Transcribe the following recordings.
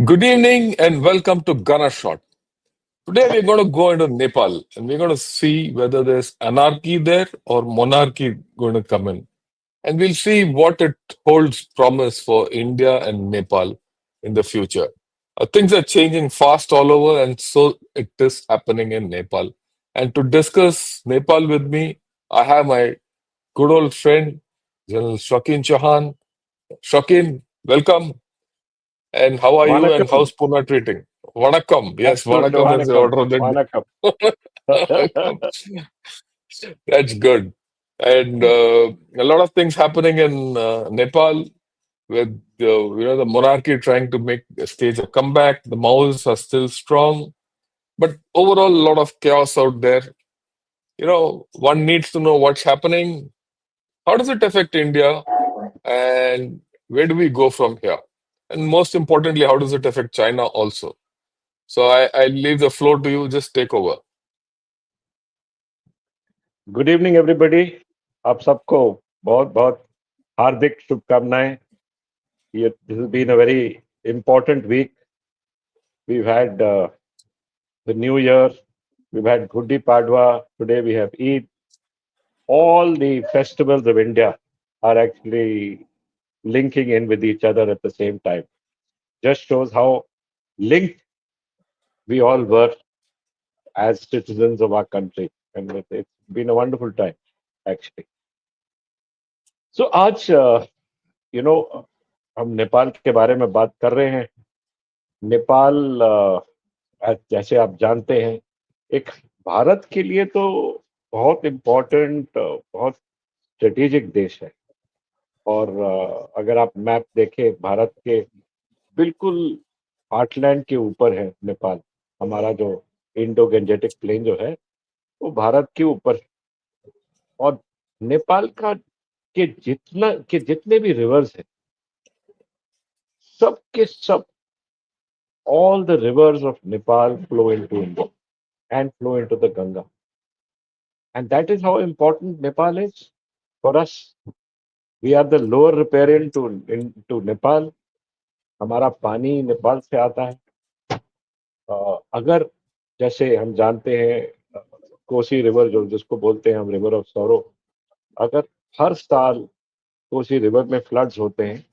Good evening and welcome to Gunner Shot. Today we're going to go into Nepal and we're going to see whether there's anarchy there or monarchy going to come in. And we'll see what it holds promise for India and Nepal in the future. Things are changing fast all over, and so it is happening in Nepal. And to discuss Nepal with me, I have my good old friend, General Shokin Chauhan. Shokin, welcome. And how are you and Vanakkam. how's Pune treating? Vanakkam. Yes, Absolutely Vanakkam is the Vanakkam. order of the Vanakkam. day. That's good. And a lot of things happening in Nepal with the monarchy trying to make a stage a comeback. The Maoists are still strong, but overall a lot of chaos out there. One needs to know what's happening. How does it affect India, and where do we go from here? And most importantly, how does it affect China also? So I leave the floor to you. Just take over. Good evening, everybody. आप सबको बहुत बहुत हार्दिक शुभकामनाएं. This has been a very important week. We've had the New Year. We've had Gudi Padwa. Today we have Eid. All the festivals of India are actually linking in with each other at the same time. Just shows how linked we all were as citizens of our country. And it's been a wonderful time, actually. So आज हम नेपाल के बारे में बात कर रहे हैं. नेपाल जैसे आप जानते हैं एक भारत के लिए तो बहुत इम्पोर्टेंट बहुत स्ट्रेटेजिक देश है. और अगर आप मैप देखें भारत के बिल्कुल हार्टलैंड के ऊपर है नेपाल. हमारा जो इंडो गंजेटिक प्लेन जो है वो भारत के ऊपर है. और नेपाल का के जितने भी रिवर्स है सब के सब all the rivers of Nepal flow into India and flow into the Ganga. And that is how important Nepal is for us. We are the lower riparian to Nepal. हमारा पानी नेपाल से आता है. अगर जैसे हम जानते हैं कोसी रिवर जो जिसको बोलते हैं हम रिवर ऑफ सौरो. अगर हर साल कोसी रिवर में फ्लड्स होते हैं,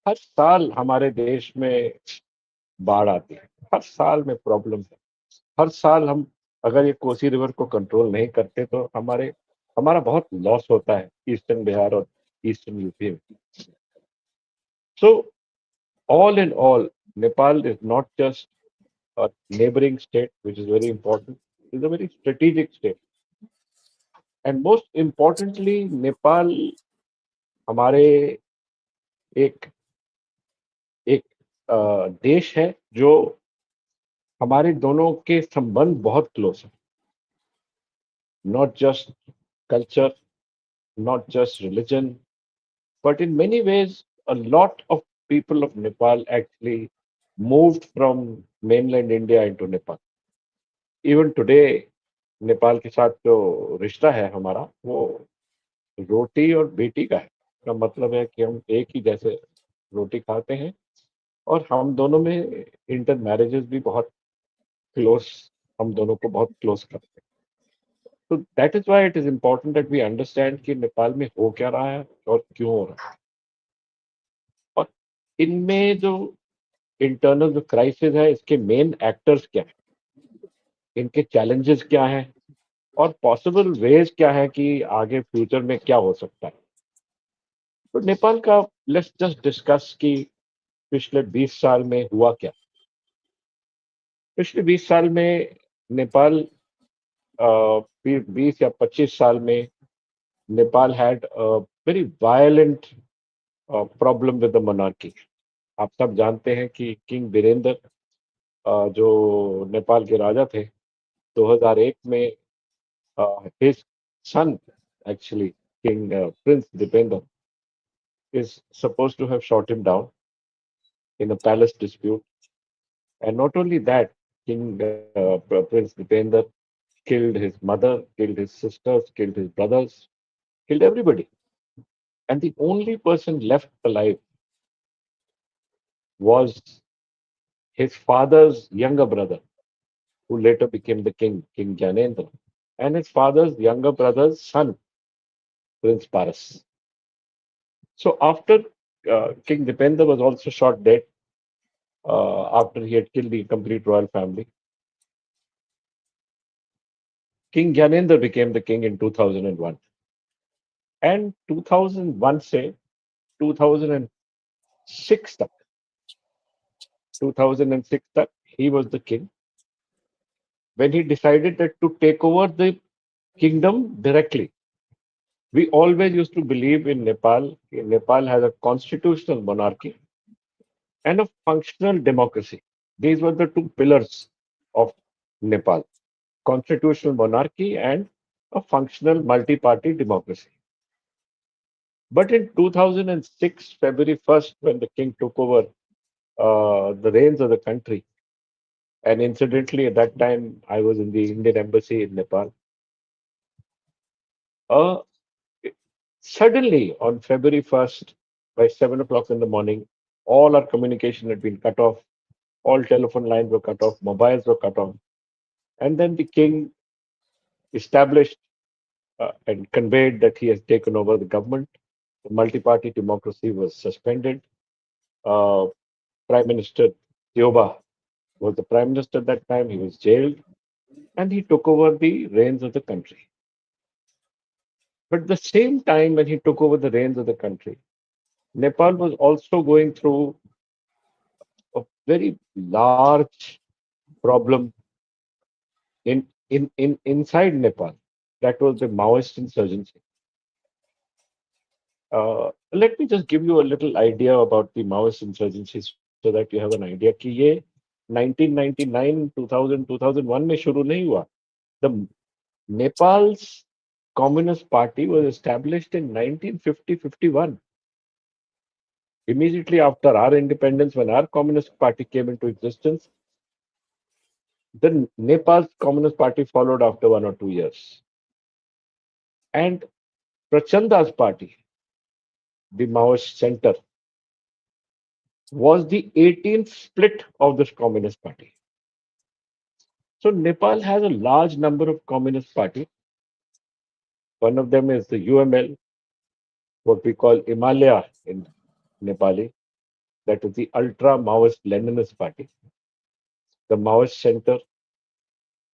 हर साल हमारे देश में बाढ़ आती है, हर साल में प्रॉब्लम है. हर साल हम अगर ये कोसी रिवर को कंट्रोल नहीं करते तो हमारा बहुत लॉस होता है ईस्टर्न बिहार और ईस्टर्न यूपी में. So all in all Nepal is not just a neighboring state which is very important. It's a very strategic state. And most importantly Nepal हमारे एक एक देश है जो हमारे दोनों के संबंध बहुत क्लोज है. Not just culture, not just religion, but in many ways, a lot of people of Nepal actually moved from mainland India into Nepal. Even today, Nepal के साथ जो रिश्ता है हमारा वो रोटी और बेटी का है. का मतलब है कि हम एक ही जैसे रोटी खाते हैं और हम दोनों में इंटर मैरिजेस भी बहुत क्लोज, हम दोनों को बहुत क्लोज करते हैं. तो that is why it is important that we understand कि नेपाल में हो क्या रहा है और क्यों हो रहा है. और इनमें जो इंटरनल जो क्राइसिस है इसके मेन एक्टर्स क्या है, इनके चैलेंजेस क्या हैं और पॉसिबल वेज क्या है कि आगे फ्यूचर में क्या हो सकता है. तो नेपाल का लेट्स जस्ट डिस्कस कि पिछले 20 साल में हुआ क्या. पिछले 20 साल में नेपाल 20 या 25 साल में Nepal had very violent problem with the monarchy. आप सब जानते हैं कि किंग वीरेंद्र जो नेपाल के राजा थे 2001 में his son actually king prince Dipender is supposed to have shot him down in a palace dispute. And not only that, king prince Dipender killed his mother, killed his sisters, killed his brothers, killed everybody. And the only person left alive was his father's younger brother, who later became the king, King Gyanendra, and his father's younger brother's son, Prince Paras. So after King Dipendra was also shot dead after he had killed the complete royal family, King Gyanendra became the king in 2001. And 2001 से 2006 तक 2006 तक he was the king when he decided that to take over the kingdom directly. We always used to believe in Nepal. Nepal has a constitutional monarchy and a functional democracy. These were the two pillars of Nepal: constitutional monarchy and a functional multi party democracy. But in 2006, February 1st, when the king took over the reins of the country, and incidentally, at that time, I was in the Indian embassy in Nepal. Uh, Suddenly, on February 1st, by 7 o'clock in the morning, all our communication had been cut off, all telephone lines were cut off, mobiles were cut off. And then the king established and conveyed that he has taken over the government. The multi party democracy was suspended. Uh, Prime Minister Tioba was the prime minister at that time. He was jailed and he took over the reins of the country. But at the same time, when he took over the reins of the country, Nepal was also going through a very large problem inside Nepal. That was the Maoist insurgency. Let me just give you a little idea about the Maoist insurgency so that you have an idea कि ये 1999, 2000, 2001 में शुरू नहीं हुआ. The Nepal's Communist Party was established in 1950-51. Immediately after our independence, when our Communist Party came into existence, the Nepal's Communist Party followed after 1 or 2 years. And Prachanda's party, the Maoist Center, was the 18th split of this Communist Party. So Nepal has a large number of Communist parties. One of them is the UML, what we call Himalaya in Nepali, that is the ultra Maoist Leninist party, the Maoist Center,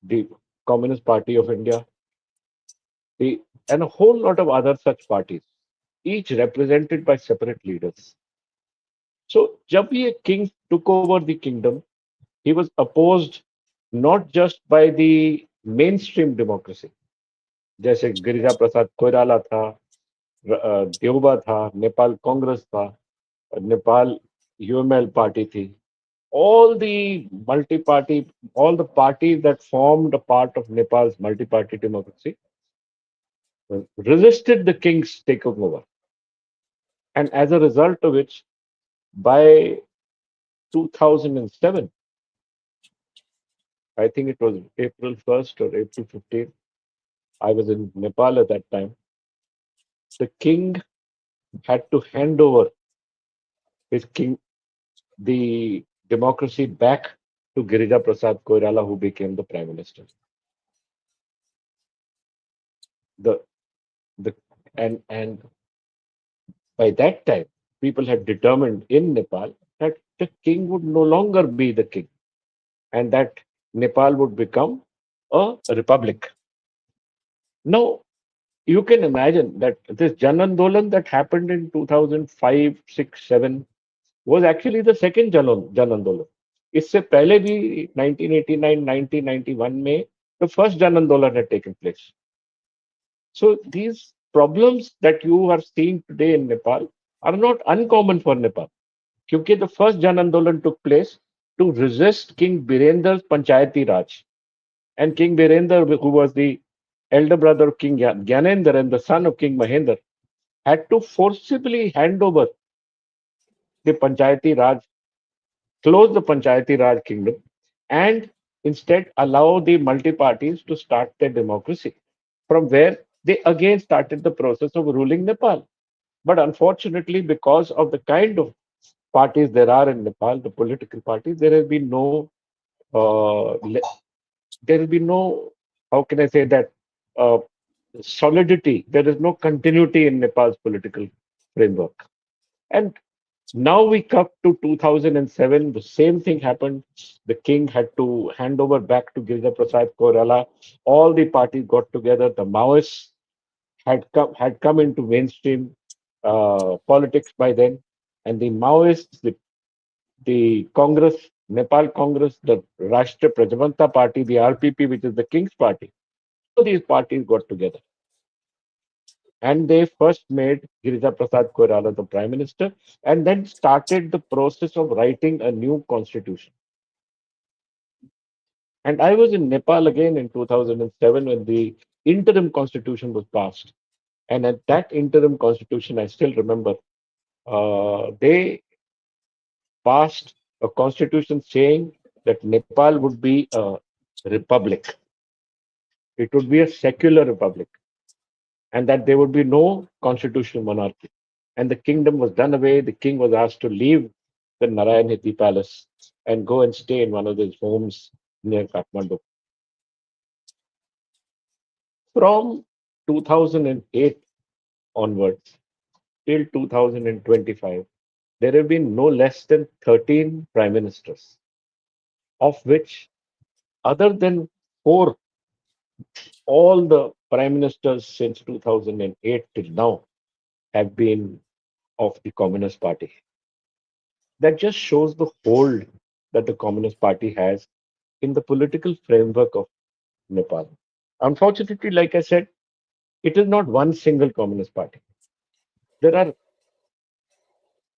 the Communist Party of India, the, and a whole lot of other such parties, each represented by separate leaders. So, जब ये king took over the kingdom, he was opposed not just by the mainstream democracy, जैसे गिरिजा प्रसाद कोइराला था, देवबा था, नेपाल कांग्रेस था, Nepal UML party थी. All the multi-party, all the parties that formed a part of Nepal's multi-party democracy resisted the king's takeover. And as a result of which, by 2007, I think it was April 1st or April 15th, I was in Nepal at that time, the king had to hand over his king, the democracy back to Girija Prasad Koirala, who became the prime minister. The the and by that time, people had determined in Nepal that the king would no longer be the king and that Nepal would become a republic. Now, you can imagine that this Jan Andolan that happened in 2005, 6, 7 was actually the second Jan Andolan. इससे पहले भी 1989, 1991 में the first Jan Andolan had taken place. So these problems that you are seeing today in Nepal are not uncommon for Nepal. क्योंकि the first Jan Andolan took place to resist King Birendra's Panchayati Raj. And King Birendra, who was the elder brother of King Gyanendra and the son of King Mahendra, had to forcibly hand over the Panchayati Raj, close the Panchayati Raj kingdom, and instead allow the multi parties to start their democracy, from where they again started the process of ruling Nepal. But unfortunately, because of the kind of parties there are in Nepal, the political parties, there has been no, uh, le- there has been no, how can I say that, uh, solidity. There is no continuity in Nepal's political framework. And now we come to 2007, the same thing happened. The king had to hand over back to Girija Prasad Koirala. All the parties got together. The Maoists had come into mainstream politics by then, and the Maoists, the Congress, Nepal Congress, the Rashtra Prajavanta Party, the RPP, which is the king's party. So these parties got together, and they first made Girija Prasad Koirala the prime minister, and then started the process of writing a new constitution. And I was in Nepal again in 2007 when the interim constitution was passed. And at that interim constitution, I still remember they passed a constitution saying that Nepal would be a republic. It would be a secular republic, and that there would be no constitutional monarchy. And the kingdom was done away. The king was asked to leave the Narayanhiti palace and go and stay in one of his homes near Kathmandu. From 2008 onwards till 2025, there have been no less than 13 prime ministers, of which, other than four, all the prime ministers since 2008 till now have been of the Communist Party. That just shows the hold that the Communist Party has in the political framework of Nepal. Unfortunately, like I said, it is not one single Communist Party. There are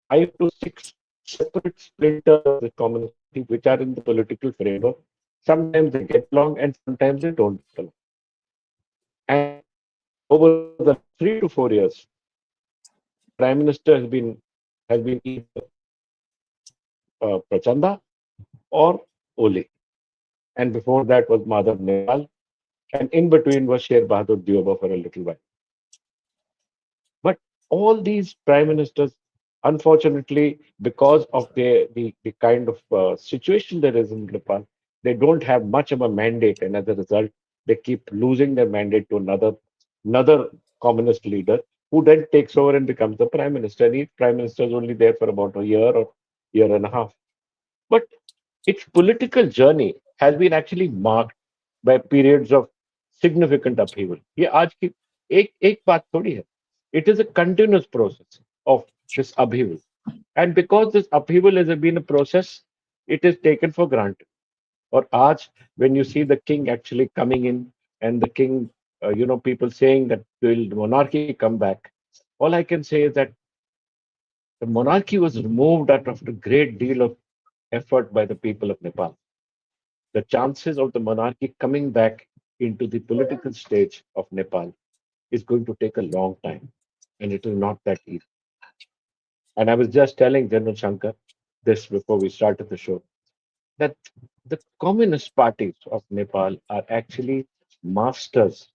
5 to 6 separate splinters of the Communist Party which are in the political framework. Sometimes they get along and sometimes they don't get along. And over the last 3 to 4 years, the prime minister has been either Prachanda or Oli. And before that was Madhav Nepal. And in between was Sher Bahadur Dioba for a little while. But all these prime ministers, unfortunately, because of the kind of situation there is in Nepal, they don't have much of a mandate, and as a result, they keep losing their mandate to another communist leader who then takes over and becomes the prime minister. And each prime minister is only there for about a year or year and a half. But its political journey has been actually marked by periods of significant upheaval. ये आज की एक बात थोड़ी है. It is a continuous process of this upheaval. And because this upheaval has been a process, it is taken for granted. Or आज, when you see the king actually coming in and the king, people saying that will the monarchy come back, all I can say is that the monarchy was removed after a great deal of effort by the people of Nepal. The chances of the monarchy coming back into the political stage of Nepal is going to take a long time, and it is not that easy. And I was just telling General Shankar this before we started the show that the communist parties of Nepal are actually masters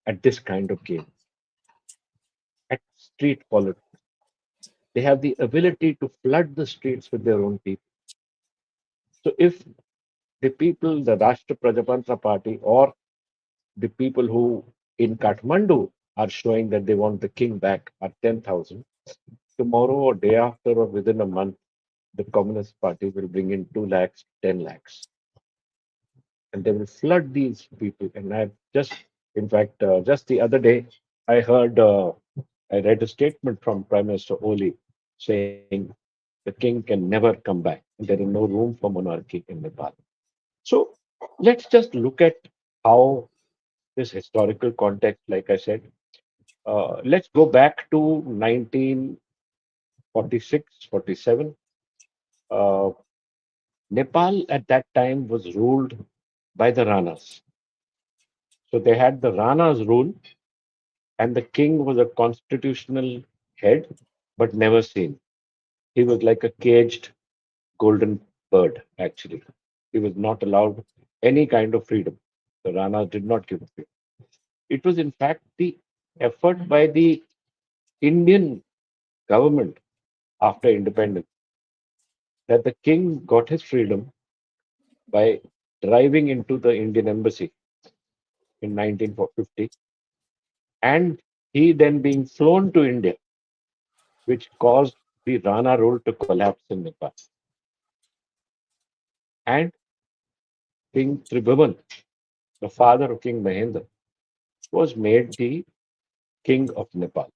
at this kind of game, at street politics. They have the ability to flood the streets with their own people. So if the people, the Rashtra Prajatantra Party, or the people who in Kathmandu are showing that they want the king back are 10,000. Tomorrow or day after or within a month, the Communist Party will bring in 2 lakhs, 10 lakhs, and they will flood these people. And I just, in fact, just the other day, I heard, I read a statement from Prime Minister Oli saying the king can never come back. There is no room for monarchy in Nepal. So let's just look at how this historical context, like I said, let's go back to 1946, 47. Uh, Nepal at that time was ruled by the Ranas. So they had the Ranas rule, and the king was a constitutional head, but never seen. He was like a caged golden bird, actually. He was not allowed any kind of freedom. The Ranas did not give him freedom. It was, in fact, the effort by the Indian government after independence. that the king got his freedom by driving into the Indian embassy in 1950 and he then being flown to India, which caused the Rana rule to collapse in Nepal. And King Tribhuvan, the father of King Mahendra, was made the king of Nepal.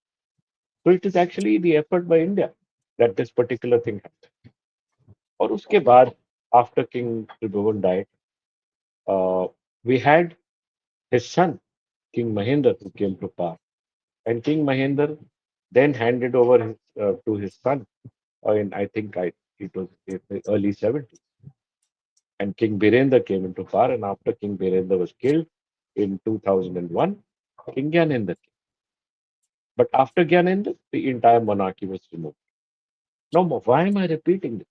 So it is actually the effort by India that this particular thing happened. और उसके बाद, after King Tribhuvan died, uh, we had his son, King Mahendra, who came to power. And King Mahendra then handed over to his son in, it was in the early 70s. And King Birendra came into power. And after King Birendra was killed in 2001, King Gyanendra came. But after Gyanendra, the entire monarchy was removed. Now, why am I repeating this?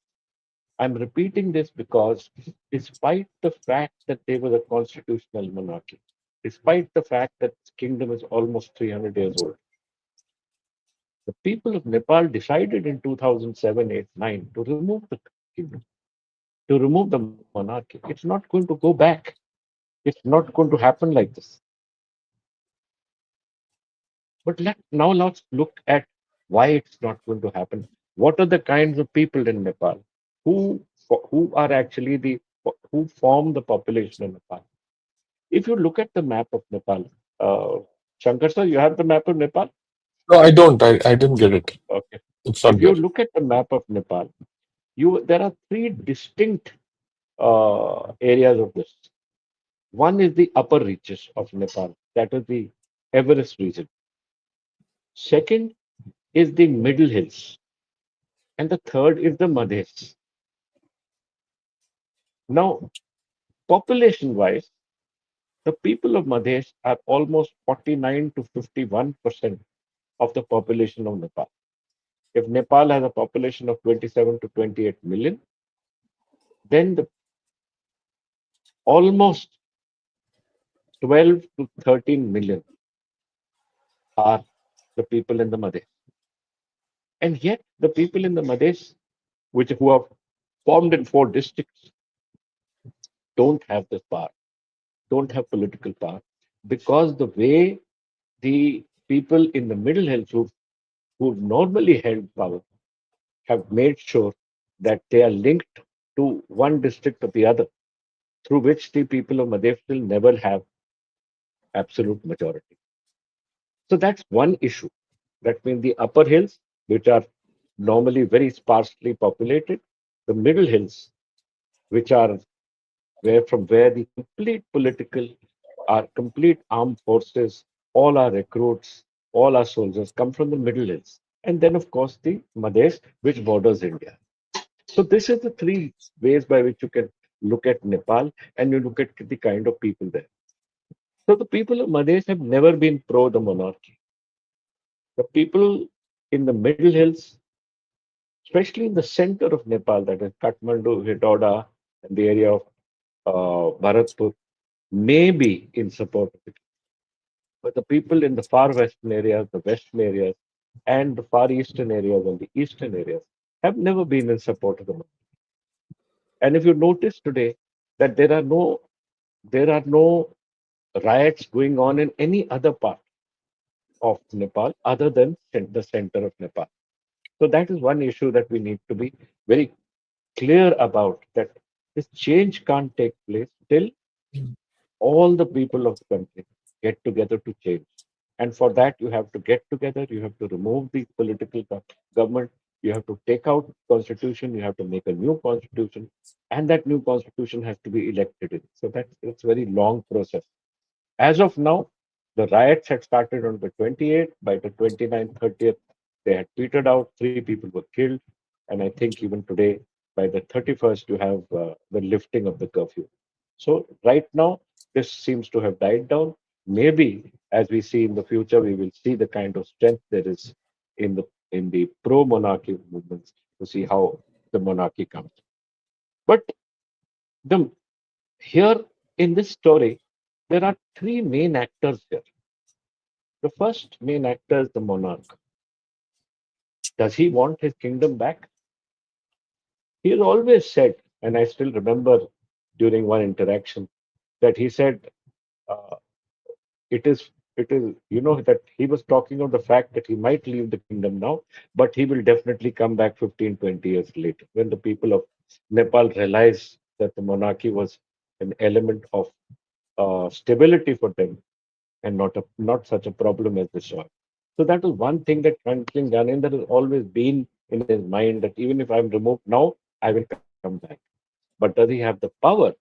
I'm repeating this because, despite the fact that they were a constitutional monarchy, despite the fact that this kingdom is almost 300 years old, the people of Nepal decided in 2007, 8, 9 to remove the kingdom, to remove the monarchy. It's not going to go back. It's not going to happen like this. But let's look at why it's not going to happen. What are the kinds of people in Nepal who who are actually the who form the population in Nepal? If you look at the map of Nepal, uh, Shankar sir, you have the map of Nepal. No, I don't. I didn't get it. Okay. It's If not you there. look at the map of Nepal, you there are three distinct areas of this. One is the upper reaches of Nepal, that is the Everest region. Second is the middle hills, and the third is the Madhes. Now, population wise, the people of Madhes are almost 49 to 51% of the population of Nepal. If Nepal has a population of 27 to 28 million, then almost 12 to 13 million are the people in the Madhes. And yet, the people in the Madhes, who are formed in four districts, don't have this power, don't have political power, because the way the people in the Middle Hills who normally held power have made sure that they are linked to one district or the other, through which the people of Madhya will never have absolute majority. So that's one issue. That means the upper hills, which are normally very sparsely populated, the middle hills, which are where the complete political, our complete armed forces, all our recruits, all our soldiers come from the Middle Hills. And then, of course, the Madhesh, which borders India. So this is the three ways by which you can look at Nepal and you look at the kind of people there. So the people of Madhesh have never been pro the monarchy. The people in the Middle Hills, especially in the center of Nepal, that is Kathmandu, Hitoda, and the area of Bharatpur, may be in support of it. But the people in the far western areas, the western areas, and the far eastern areas and the eastern areas have never been in support of the monarchy. And if you notice today that there are no riots going on in any other part of Nepal other than the center of Nepal. So that is one issue that we need to be very clear about, that this change can't take place till all the people of the country get together to change. And for that, you have to get together, you have to remove the political government, you have to take out constitution, you have to make a new constitution, and that new constitution has to be elected in. So it's a very long process. As of now, the riots had started on the 28th. By the 29th, 30th, they had petered out. Three people were killed. And I think even today, by the 31st, you have the lifting of the curfew. So right now, this seems to have died down. Maybe as we see in the future, we will see the kind of strength there is in the pro-monarchy movements to see how the monarchy comes. But the here in this story, there are three main actors here. The first main actor is the monarch. Does he want his kingdom back? He has always said, and I still remember during one interaction, that he said, uh, it is that he was talking of the fact that he might leave the kingdom now, but he will definitely come back 15, 20 years later when the people of Nepal realize that the monarchy was an element of stability for them and not such a problem as the Shah. So that was one thing that Franklin Ganendra has always been in his mind, that even if I'm removed now, I will come back. But does he have the power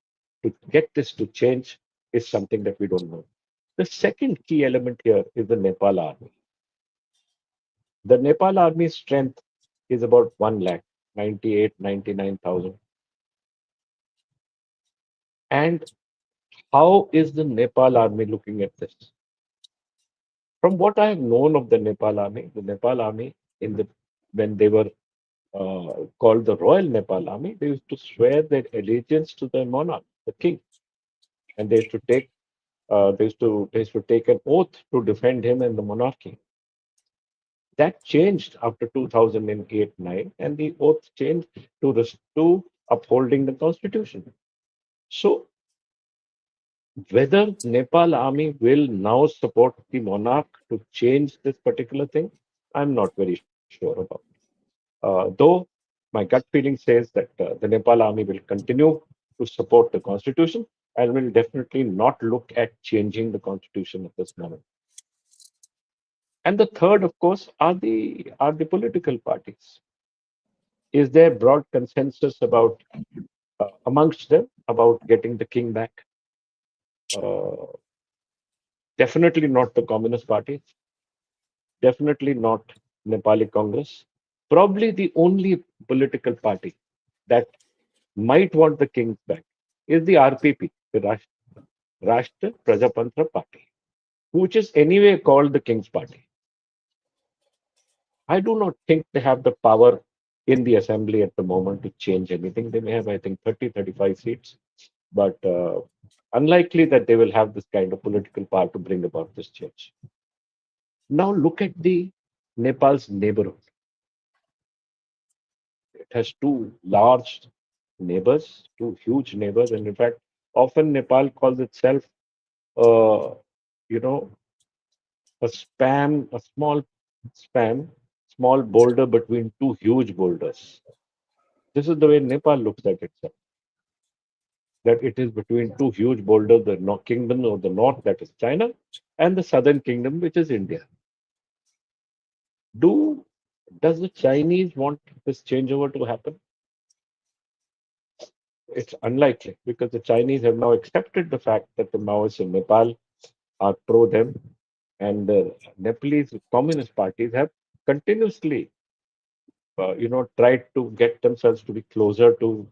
to get this to change is something that we don't know. The second key element here is the Nepal army. The Nepal army's strength is about 1 lakh, 98, 99,000. And how is the Nepal army looking at this? From what I have known of the Nepal army in the when they were called the Royal Nepal Army, they used to swear their allegiance to the monarch, the king, and they used to take an oath to defend him and the monarchy. That changed after 2008-9, and the oath changed to upholding the constitution. So whether Nepal army will now support the monarch to change this particular thing, I'm not very sure about. Though my gut feeling says that the Nepal army will continue to support the constitution and will definitely not look at changing the constitution at this moment. And the third, of course, are the political parties. Is there broad consensus about amongst them about getting the king back? Uh, Definitely not the Communist Party. Definitely not Nepali Congress. Probably the only political party that might want the king back is the RPP, the Rashtra Prajapantra Party, which is anyway called the King's Party. I do not think they have the power in the assembly at the moment to change anything. They may have, I think, 30, 35 seats, but unlikely that they will have this kind of political power to bring about this change. Now look at the Nepal's neighborhood. It has two large neighbors, two huge neighbors, and in fact, often Nepal calls itself, uh, you know, a small span, small boulder between two huge boulders. This is the way Nepal looks at itself, that it is between two huge boulders, the kingdom of the north, that is China, and the southern kingdom, which is India. Do does the Chinese want this changeover to happen? It's unlikely because the Chinese have now accepted the fact that the Maoists in Nepal are pro them, and the Nepalese communist parties have continuously tried to get themselves to be closer to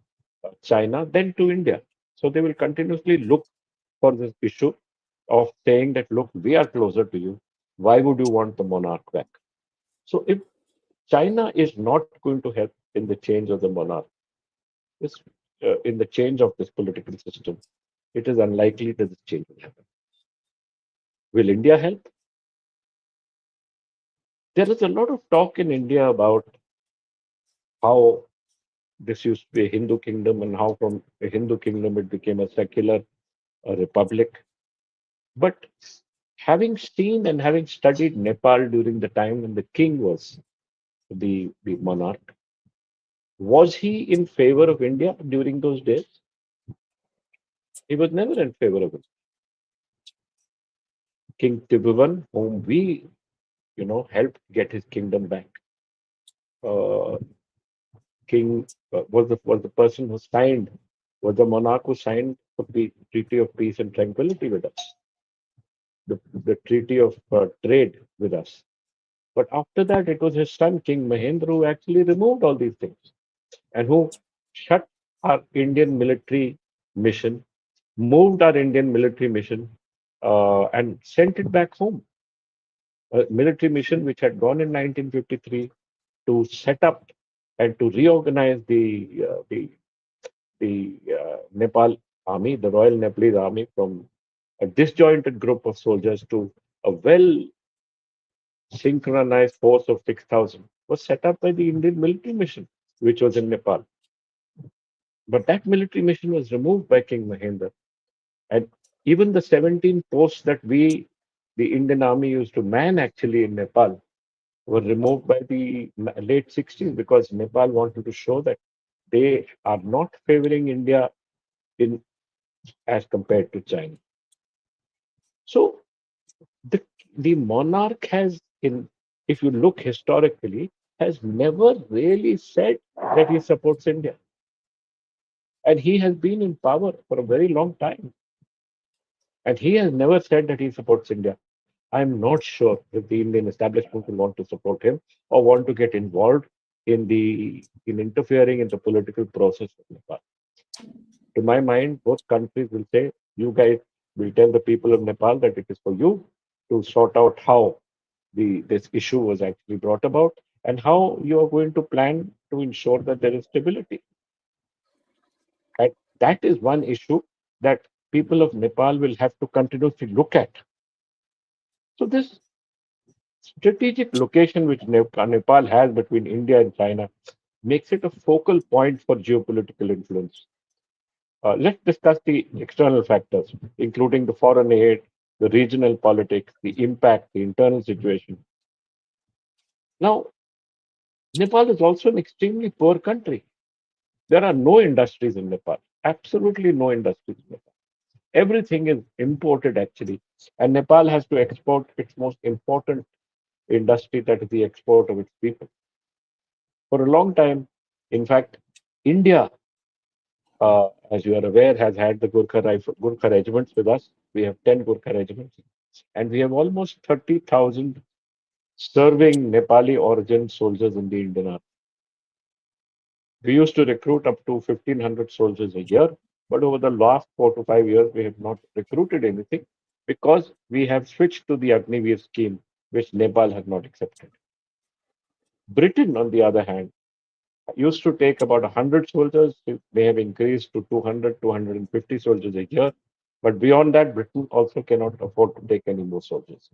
China than to India. So they will continuously look for this issue of saying that, look, we are closer to you. Why would you want the monarch back? So if China is not going to help in the change of the monarch, this, in the change of this political system, it is unlikely that this change will happen. Will India help? There is a lot of talk in India about how this used to be a Hindu kingdom and how from a Hindu kingdom it became a secular republic. But having seen and having studied Nepal during the time when the king was the monarch, was he in favor of India during those days? He was never in favor of it. King Tiburon, whom we, helped get his kingdom back, uh, king was the person who signed, was the monarch who signed the Treaty of Peace and Tranquility with us, the Treaty of Trade with us. But after that, it was his son, King Mahendra, who actually removed all these things and who shut our Indian military mission, moved our Indian military mission, and sent it back home. A military mission which had gone in 1953 to set up and to reorganize the Nepal army, the Royal Nepalese Army, from a disjointed group of soldiers to a well synchronized force of 6,000, was set up by the Indian military mission, which was in Nepal. But that military mission was removed by King Mahendra. And even the 17 posts that the Indian army, used to man actually in Nepal were removed by the late 60s because Nepal wanted to show that they are not favoring India in as compared to China. So the the monarch has, in if you look historically, has never really said that he supports India, and he has been in power for a very long time, and he has never said that he supports India. I'm not sure if the Indian establishment will want to support him or want to get involved in interfering in the political process of Nepal. To my mind, both countries will say, you guys will tell the people of Nepal that it is for you to sort out how this issue was actually brought about and how you are going to plan to ensure that there is stability. And that is one issue that people of Nepal will have to continuously look at. So this strategic location which Nepal has between India and China makes it a focal point for geopolitical influence. Let's discuss the external factors, including the foreign aid, the regional politics, the impact, the internal situation. Now, Nepal is also an extremely poor country. There are no industries in Nepal, absolutely no industries in Nepal. Everything is imported actually, and Nepal has to export its most important industry, that is the export of its people. For a long time, in fact, India, as you are aware, has had the Gurkha regiments with us. We have 10 Gurkha regiments, and we have almost 30,000 serving Nepali origin soldiers in the Indian Army. We used to recruit up to 1,500 soldiers a year, but over the last 4 to 5 years, we have not recruited anything because we have switched to the Agniveer scheme, which Nepal has not accepted. Britain, on the other hand, used to take about 100 soldiers. They have increased to 200, 250 soldiers a year. But beyond that, Britain also cannot afford to take any more soldiers.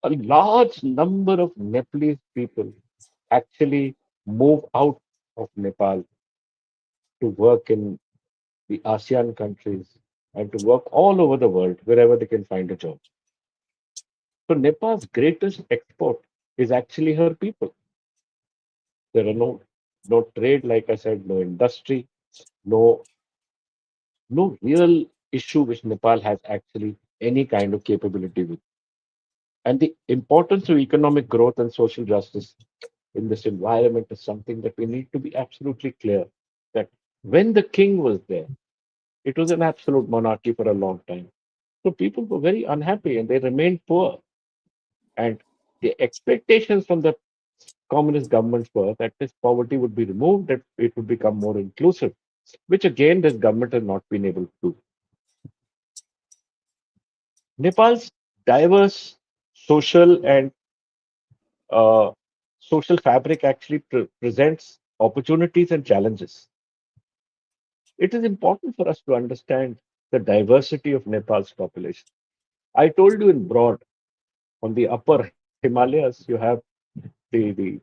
A large number of Nepalese people actually move out of Nepal to work in the ASEAN countries and to work all over the world wherever they can find a job. So Nepal's greatest export is actually her people. There are no trade, like I said, no industry, no no real issue which Nepal has actually any kind of capability with. And the importance of economic growth and social justice in this environment is something that we need to be absolutely clear that when the king was there, it was an absolute monarchy for a long time. So people were very unhappy and they remained poor. And the expectations from the communist governments were that this poverty would be removed, that it would become more inclusive, which again this government has not been able to do. Nepal's diverse social and uh, social fabric actually presents opportunities and challenges. It is important for us to understand the diversity of Nepal's population. I told you in broad, on the upper Himalayas, you have the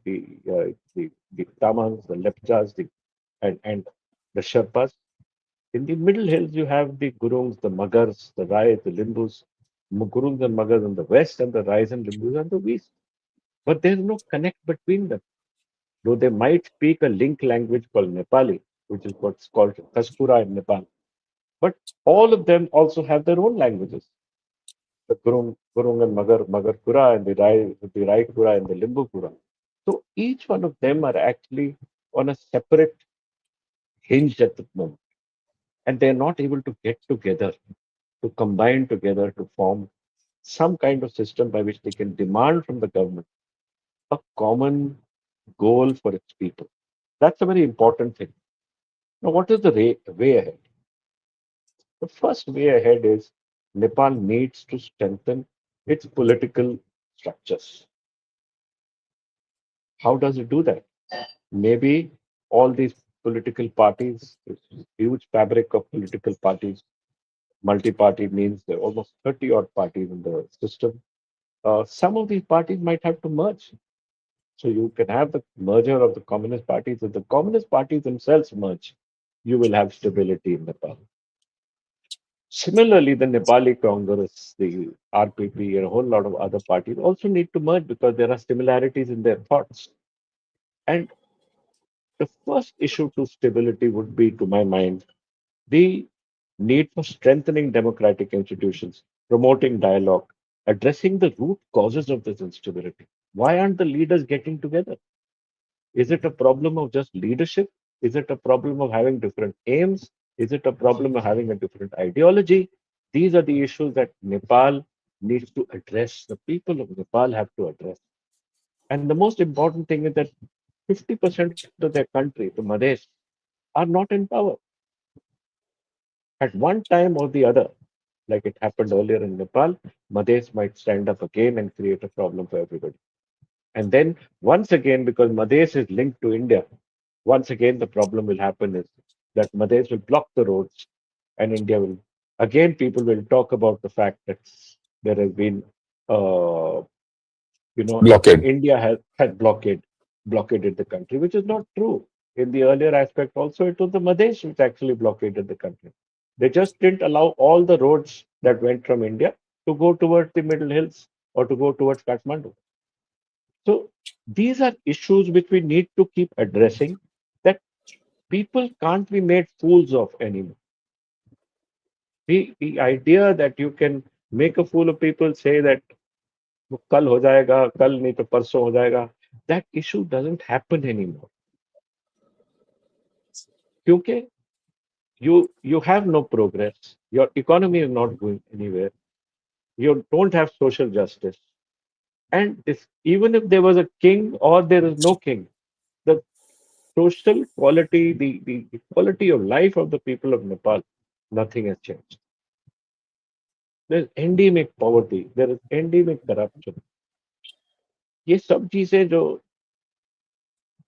Tamils, the Lepchas, and the Sherpas. In the middle hills, you have the Gurungs, the Magars, the Rais, the Limbus, Gurungs and Magars in the west, and the Rais and Limbus on the east. But there's no connect between them. Though they might speak a link language called Nepali, which is what's called Kaskura in Nepal. But all of them also have their own languages. The Gurung and Magar Kura, and the Rai Kura and the Limbu Kura. So each one of them are actually on a separate hinge at the moment. And they're not able to get together, to combine together to form some kind of system by which they can demand from the government a common goal for its people. That's a very important thing. Now, what is the way ahead? The first way ahead is Nepal needs to strengthen its political structures. How does it do that? Maybe all these political parties, this huge fabric of political parties, multi party means there are almost 30 odd parties in the system. Some of these parties might have to merge. So you can have the merger of the communist parties if the communist parties themselves merge. you will have stability in Nepal. Similarly, the Nepali Congress, the RPP, and a whole lot of other parties also need to merge because there are similarities in their thoughts. And the first issue to stability would be, to my mind, the need for strengthening democratic institutions, promoting dialogue, addressing the root causes of this instability. Why aren't the leaders getting together? Is it a problem of just leadership? Is it a problem of having different aims? Is it a problem of having a different ideology? These are the issues that Nepal needs to address. The people of Nepal have to address. And the most important thing is that 50% of their country, the Madhes, are not in power. At one time or the other, like it happened earlier in Nepal, Madhes might stand up again and create a problem for everybody. And then once again, because Madhes is linked to India, once again the problem will happen is that Madhes will block the roads and India will, again, people will talk about the fact that there has been, uh, Blockade. India had blockaded the country, which is not true. In the earlier aspect also, it was the Madhesh which actually blockaded the country. They just didn't allow all the roads that went from India to go towards the Middle Hills or to go towards Kathmandu. So these are issues which we need to keep addressing, that people can't be made fools of anymore. The idea that you can make a fool of people, say that वो कल हो जाएगा, कल नहीं तो परसों हो जाएगा, that issue doesn't happen anymore. क्योंकि you have no progress, your economy is not going anywhere, you don't have social justice, and even if there was a king or there is no king, the social quality, the quality of life of the people of Nepal, nothing has changed. There is endemic poverty, there is endemic corruption. ये सब चीजें जो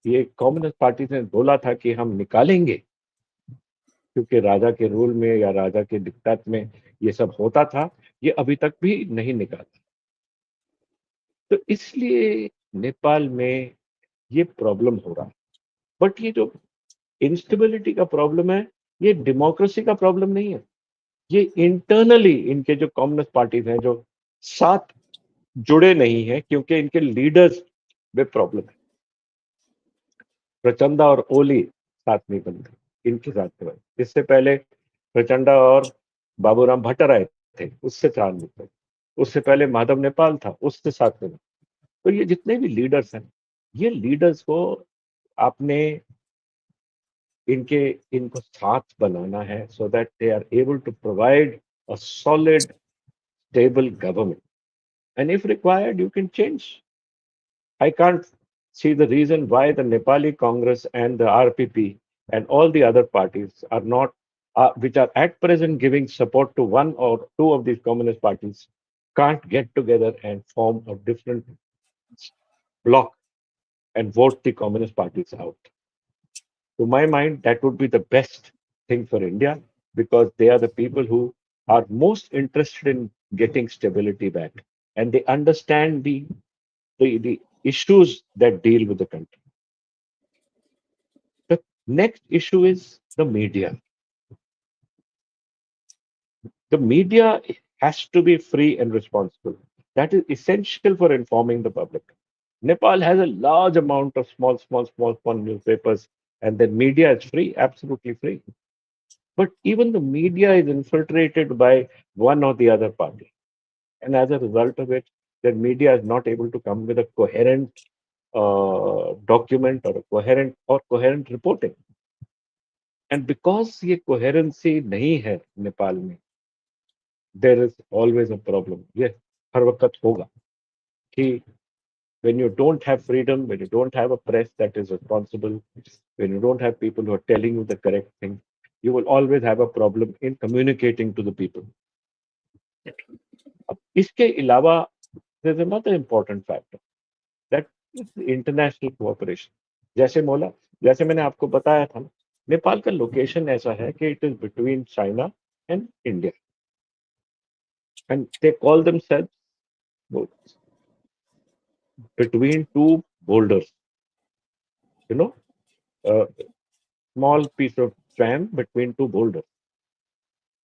ये communist party ने बोला था कि हम निकालेंगे, क्योंकि राजा के रूल में या राजा के दिक्कत में ये सब होता था, ये अभी तक भी नहीं निकाला। तो इसलिए नेपाल में ये प्रॉब्लम हो रहा है। बट ये जो इंस्टेबिलिटी का प्रॉब्लम है, ये डेमोक्रेसी का प्रॉब्लम नहीं है, ये इंटरनली इनके जो कम्युनिस्ट पार्टीज हैं जो साथ जुड़े नहीं हैं, क्योंकि इनके लीडर्स में प्रॉब्लम है। प्रचंडा और ओली साथ नहीं बनते, इनके साथ में इससे पहले प्रचंडा और बाबूराम भट्टराय थे, उससे साथ नहीं बने। उससे पहले माधव नेपाल था, उससे साथ में। तो ये जितने भी लीडर्स हैं, ये लीडर्स को आपने इनके इनको साथ बनाना है, so that they are able to provide a solid stable government, and if required you can change. I can't see the reason why the Nepali Congress and the RPP and all the other parties are not, which are at present giving support to one or two of these communist parties, can't get together and form a different bloc and vote the communist parties out. To my mind, that would be the best thing for India, because they are the people who are most interested in getting stability back, and they understand the issues that deal with the country. The next issue is the media. The media has to be free and responsible. That is essential for informing the public. Nepal has a large amount of small newspapers, and the media is free, absolutely free. But even the media is infiltrated by one or the other party. And as a result of it, the media is not able to come with a coherent document or a coherent reporting. And because ये coherency नहीं है नेपाल में, there is always a problem. ये हर वक्त होगा कि when you don't have freedom, when you don't have a press that is responsible, when you don't have people who are telling you the correct thing, you will always have a problem in communicating to the people. अब इसके अलावा there's another important factor, that is international cooperation. जैसे मैंने आपको बताया था, नेपाल का location ऐसा है कि it is between China and India, and they call themselves between two boulders, you know, a small piece of swam between two boulders.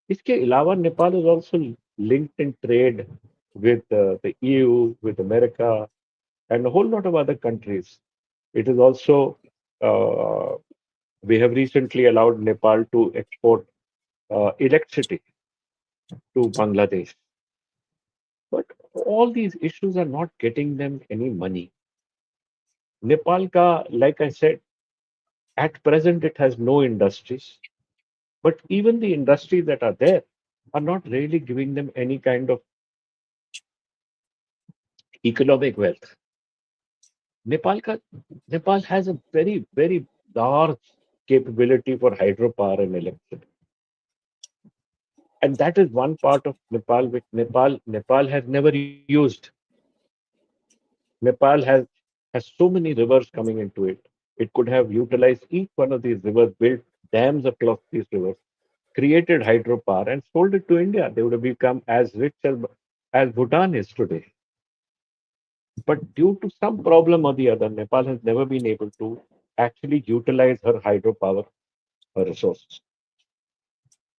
इसके अलावा Nepal is also linked in trade with the EU, with America, and a whole lot of other countries. It is also, uh, we have recently allowed Nepal to export electricity to Bangladesh. But all these issues are not getting them any money. Nepal, ka, like I said, at present it has no industries, but even the industries that are there are not really giving them any kind of economic wealth. Nepal, ka, Nepal has a very, very large capability for hydropower and electricity. And that is one part of Nepal which Nepal has never used. Nepal has so many rivers coming into it. It could have utilized each one of these rivers, built dams across these rivers, created hydropower, and sold it to India. They would have become as rich as Bhutan is today. But due to some problem or the other, Nepal has never been able to actually utilize her hydropower resources.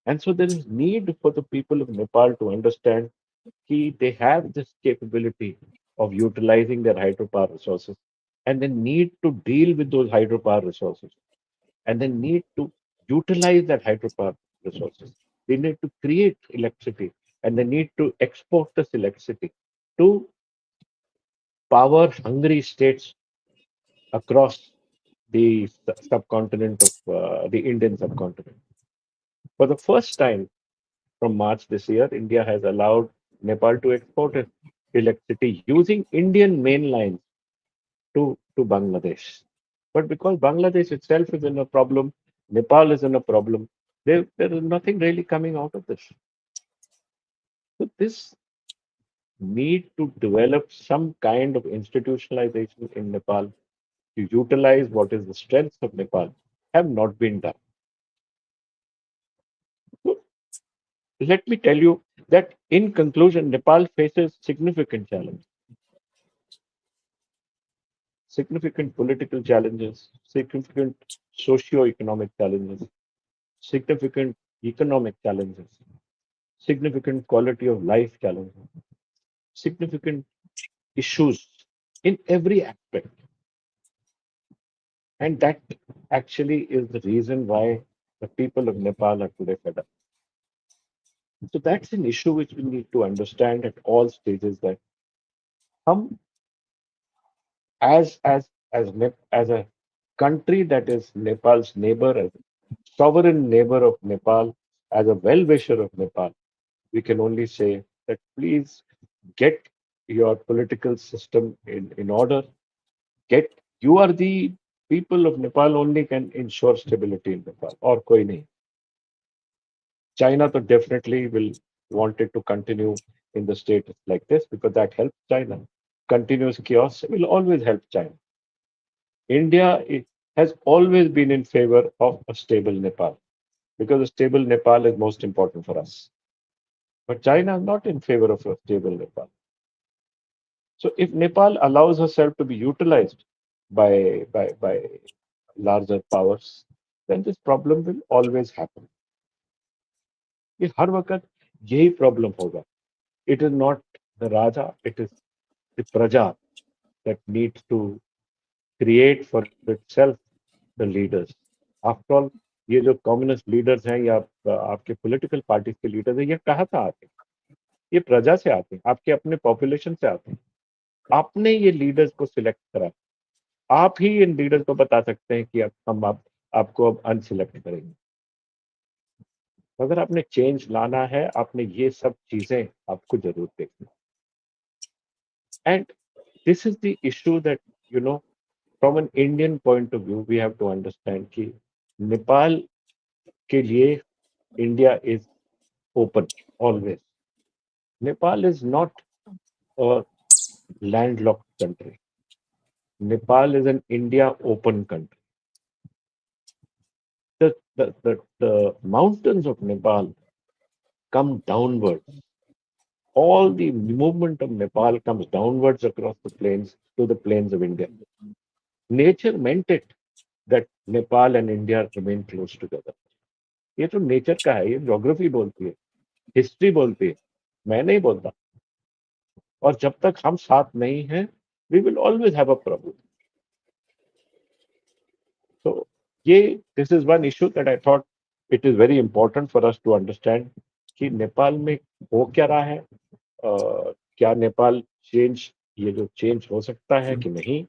And so there is need for the people of Nepal to understand that they have this capability of utilizing their hydropower resources, and they need to deal with those hydropower resources, and they need to utilize that hydropower resources. They need to create electricity, and they need to export this electricity to power hungry states across the subcontinent of the Indian subcontinent. For the first time from March this year, India has allowed Nepal to export electricity using Indian main lines to Bangladesh. But because Bangladesh itself is in a problem, Nepal is in a problem, there is nothing really coming out of this. So this need to develop some kind of institutionalization in Nepal to utilize what is the strengths of Nepal have not been done. So let me tell you that in conclusion, Nepal faces significant political challenges, significant socio-economic challenges, significant economic challenges, significant quality of life challenges, significant issues in every aspect. And that actually is the reason why the people of Nepal are today fed up. So that's an issue which we need to understand at all stages that हम as a country that is Nepal's neighbor, as a sovereign neighbor of Nepal, as a well-wisher of Nepal, we can only say that please get your political system in order. Get You are the people of Nepal only can ensure stability in Nepal, or koi nahi. China to definitely will want it to continue in the state like this because that helps China. Continuous chaos will always help China. Has always been in favor of a stable Nepal because a stable Nepal is most important for us. But China is not in favor of a stable Nepal. So if Nepal allows herself to be utilized by larger powers, then this problem will always happen. ये हर वक्त यही problem होगा. It is not the Raja, it is the Praja that needs to create for itself the leaders. After all, ये जो communist leaders हैं या आपके political parties के लीडर्स हैं ये कहाँ से आते हैं? ये प्रजा से आते हैं, आपके अपने पॉपुलेशन से आते हैं. आपने ये लीडर्स को सिलेक्ट करा. आप ही इन लीडर्स को बता सकते हैं कि अब हम आपको अब अनसिलेक्ट करेंगे. अगर आपने चेंज लाना है, आपने ये सब चीजें आपको जरूर देखना. And this is the issue that you know from an Indian point of view we have to understand कि नेपाल के लिए India is open always. Nepal is not a landlocked country. Nepal is an India open country. The mountains of Nepal come downwards. All the movement of Nepal comes downwards across the plains to the plains of India. Nature meant it that Nepal and India remain close together. ये तो nature का है, ये geography बोलती है, history बोलती है, मैं नहीं बोलता। और जब तक हम साथ नहीं हैं, we will always have a problem. तो ये this is one issue that I thought it is very important for us to understand कि नेपाल में हो क्या रहा है, क्या नेपाल चेंज, ये जो चेंज हो सकता है कि नहीं।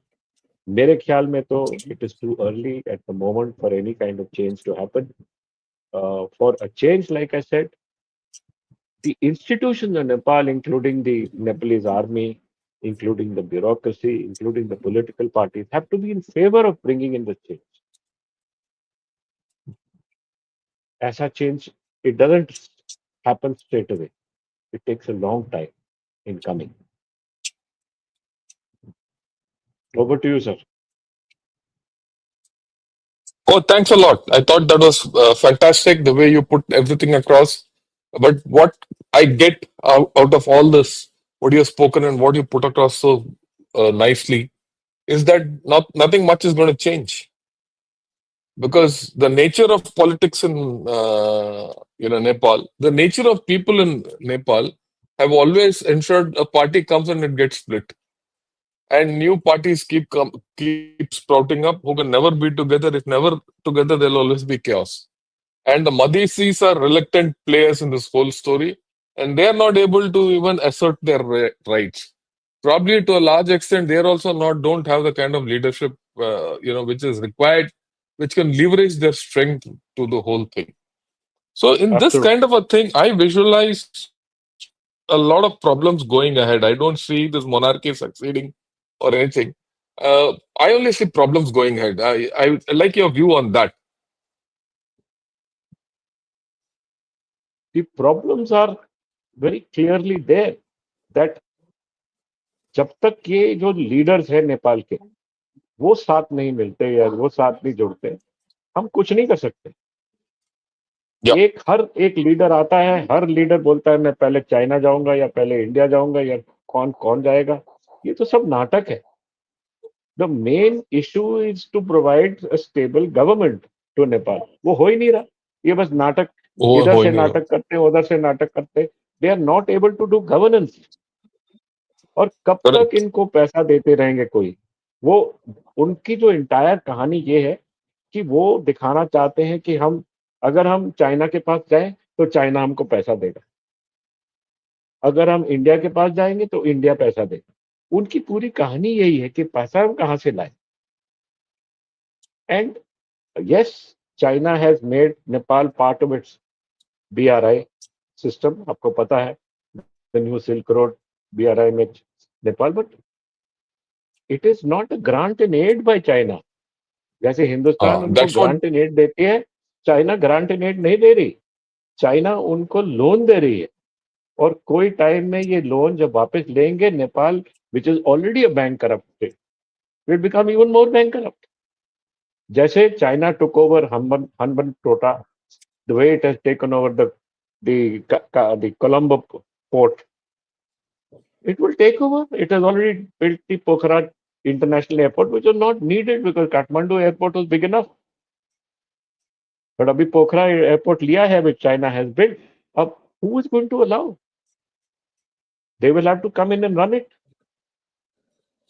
मेरे ख्याल में तो it is too early at the moment for any kind of change to happen. For a change, like I said, the institutions of Nepal, including the Nepalese army, including the bureaucracy, including the political parties, have to be in favor of bringing in the change. As a change, it doesn't happen straight away. It takes a long time in coming. Over to you, sir. Oh, thanks a lot. I thought that was fantastic the way you put everything across. But what I get out of all this, what you have spoken and what you put across so nicely, is that nothing much is going to change, because the nature of politics in Nepal, the nature of people in Nepal have always ensured a party comes and it gets split, and new parties keep sprouting up who can never be together. If never together, there'll always be chaos. And the Madhisis are reluctant players in this whole story, and they are not able to even assert their rights. Probably to a large extent, they are also not don't have the kind of leadership which is required, which can leverage their strength to the whole thing. So in this kind Absolutely. of a thing, I visualize a lot of problems going ahead. I don't see this monarchy succeeding or anything. I only see problems going ahead. I like your view on that. The problems are very clearly there that जब तक ये जो leaders है नेपाल के वो साथ नहीं मिलते या वो साथ नहीं जुड़ते, हम कुछ नहीं कर सकते। Yeah. हर एक लीडर आता है, हर लीडर बोलता है मैं पहले चाइना जाऊंगा या पहले इंडिया जाऊंगा या कौन कौन जाएगा। ये तो सब नाटक है। The main issue is to provide a stable government to Nepal. वो हो ही नहीं रहा। ये बस नाटक, इधर हो ही से नहीं रहा. नाटक करते, उधर से नाटक करते। They are not able to do governance. और कब तक Correct. इनको पैसा देते रहेंगे कोई। वो उनकी जो इंटायर कहानी ये है कि वो दिखाना चाहते हैं कि हम, अगर हम चाइना के पास जाएं तो चाइना हमको पैसा देगा, अगर हम इंडिया के पास जाएंगे तो इंडिया पैसा देगा। उनकी पूरी कहानी यही है कि पैसा हम कहाँ से लाएं। And yes, China has made Nepal part of its BRI system. आपको पता है the new silk road, BRI में Nepal, but it is not a grant and aid by China. जैसे हिंदुस्तान उनको That's what. Grant and add देती है, चाइना ग्रांट एंड एड नहीं दे रही। चाइना उनको लोन दे रही है। और कोई टाइम में ये लोन जब वापस लेंगे, Nepal which is already a bank corrupted will become even more bank corrupt. जैसे चाइना टुक ओवर हनबन Hambantota, the way it has taken over the Colombo port, it will take over. It has already built the Pokhara International Airport, which was not needed because Kathmandu Airport was big enough. But अभी पोखरा airport लिया है which China has built. अब who is going to allow? They will have to come in and run it.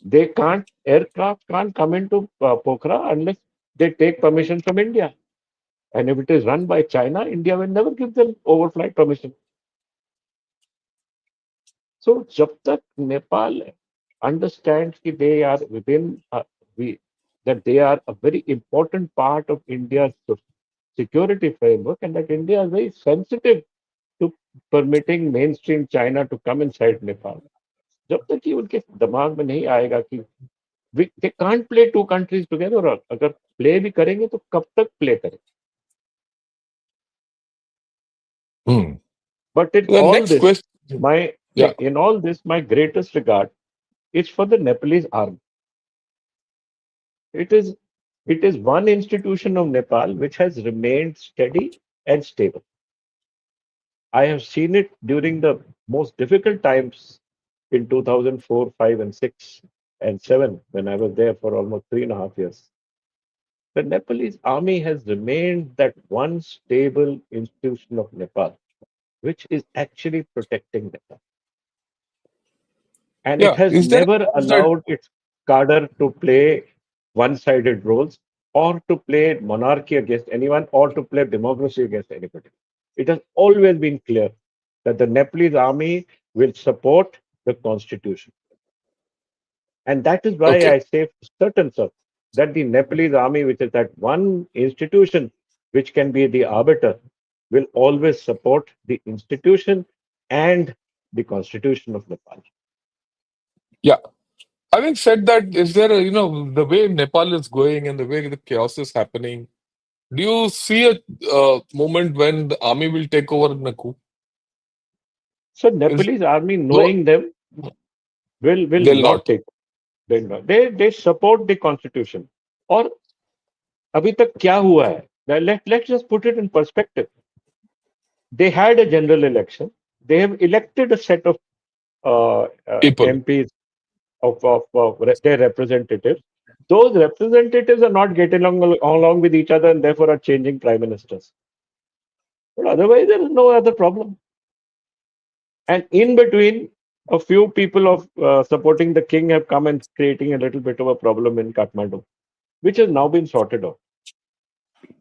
They can't, aircraft can't come into Pokhara unless they take permission from India. And if it is run by China, India will never give them overflight permission. So जब तक Nepal understands that they are within that they are a very important part of India's security framework, and that India is very sensitive to permitting mainstream China to come inside Nepal. जब तक कि उनके दिमाग में नहीं आएगा कि they can't play two countries together, और अगर प्ले भी करेंगे तो कब तक प्ले करें। Hmm. But in The all next this, question. my Yeah. in all this, my greatest regard is for the Nepalese army. It is it is one institution of Nepal which has remained steady and stable. I have seen it during the most difficult times in 2004, 5, and 6, and 7 when I was there for almost 3.5 years. The Nepalese army has remained that one stable institution of Nepal, which is actually protecting Nepal. And it Yeah. has Is there a never chance that allowed its cadre to play one sided roles or to play monarchy against anyone or to play democracy against anybody. It has always been clear that the Nepalese army will support the constitution. And that is why okay? I say for certain, sir, that the Nepalese army, which is that one institution which can be the arbiter, will always support the institution and the constitution of Nepal. Yeah. Having said that, is there a, the way Nepal is going and the way the chaos is happening? Do you see a moment when the army will take over in a coup? So Is Nepalese army, though knowing them, will they'll not not. take. They not. They support the constitution. और अभी तक क्या हुआ है? Let's just put it in perspective. They had a general election. They have elected a set of People. MPs of their representatives. Those representatives are not getting along with each other and therefore are changing prime ministers. But otherwise, there is no other problem. And in between, a few people of supporting the king have come and creating a little bit of a problem in Kathmandu, which has now been sorted out.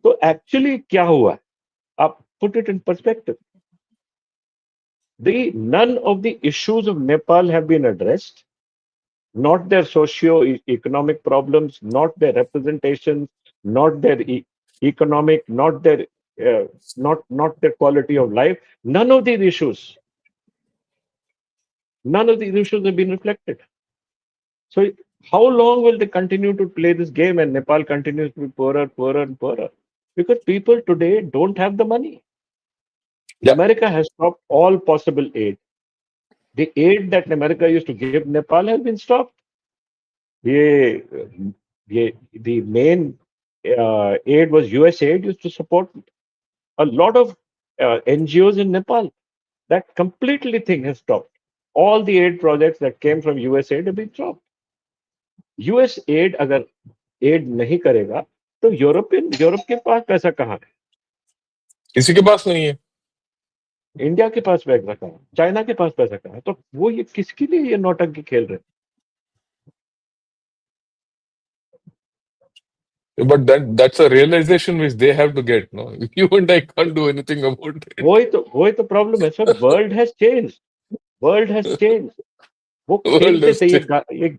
So actually, क्या हुआ? Up, put it in perspective. None of the issues of Nepal have been addressed, not their socio-economic problems, not their representation, not their economic, uh, not their quality of life. None of these issues have been reflected. So how long will they continue to play this game and Nepal continues to be poorer, poorer, and poorer? Because people today don't have the money. Yeah. America has stopped all possible aid. The aid that America used to give Nepal has been stopped. The, the main aid was US aid used to support a lot of NGOs in Nepal. That completely thing has stopped. All the aid projects that came from US aid have been stopped. US aid अगर aid नहीं करेगा तो Europe के पास पैसा कहाँ है? किसी के पास नहीं है. इंडिया के पास पैसा कहाँ है? चाइना के पास पैसा कहाँ है? तो वो ये किसके लिए ये नौटंकी खेल रहे हैं? But that's a realization which they have to get. No, you and I can't do anything about it. वही तो प्रॉब्लम है सर. World has change. वो World खेलते is थे still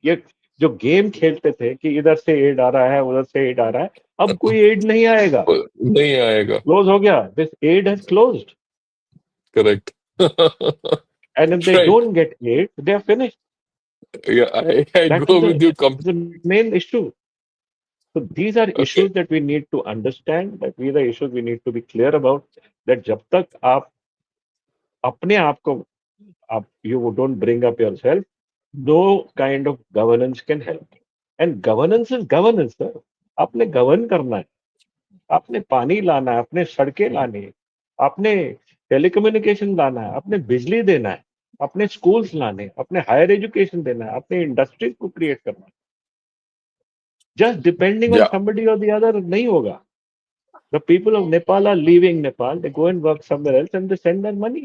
ये जो गेम खेलते थे कि इधर से एड आ रहा है उधर से एड आ रहा है. अब कोई एड नहीं आएगा. नहीं आएगा. क्लोज हो गया. This aid has closed. Correct. And if they Right. Don't get aid they are finished. Yeah, I That is go with you the main issue. So these are Okay. issues that we need to understand, that these are issues we need to be clear about, that जब तक आप अपने आप को आप you don't bring up yourself, no kind of governance can help. And governance is governance, sir. आपने govern करना है. आपने पानी लाना है, आपने सड़कें लानी है, आपने टेलीकम्युनिकेशन लाना है, आपने बिजली देना है, अपने स्कूल्स लाने हैं, अपने हायर एजुकेशन देना है, अपने इंडस्ट्रीज को क्रिएट करना है. Just depending on Yeah. somebody or the other नहीं होगा. The people of Nepal are leaving Nepal. They go and work somewhere else and they send their money.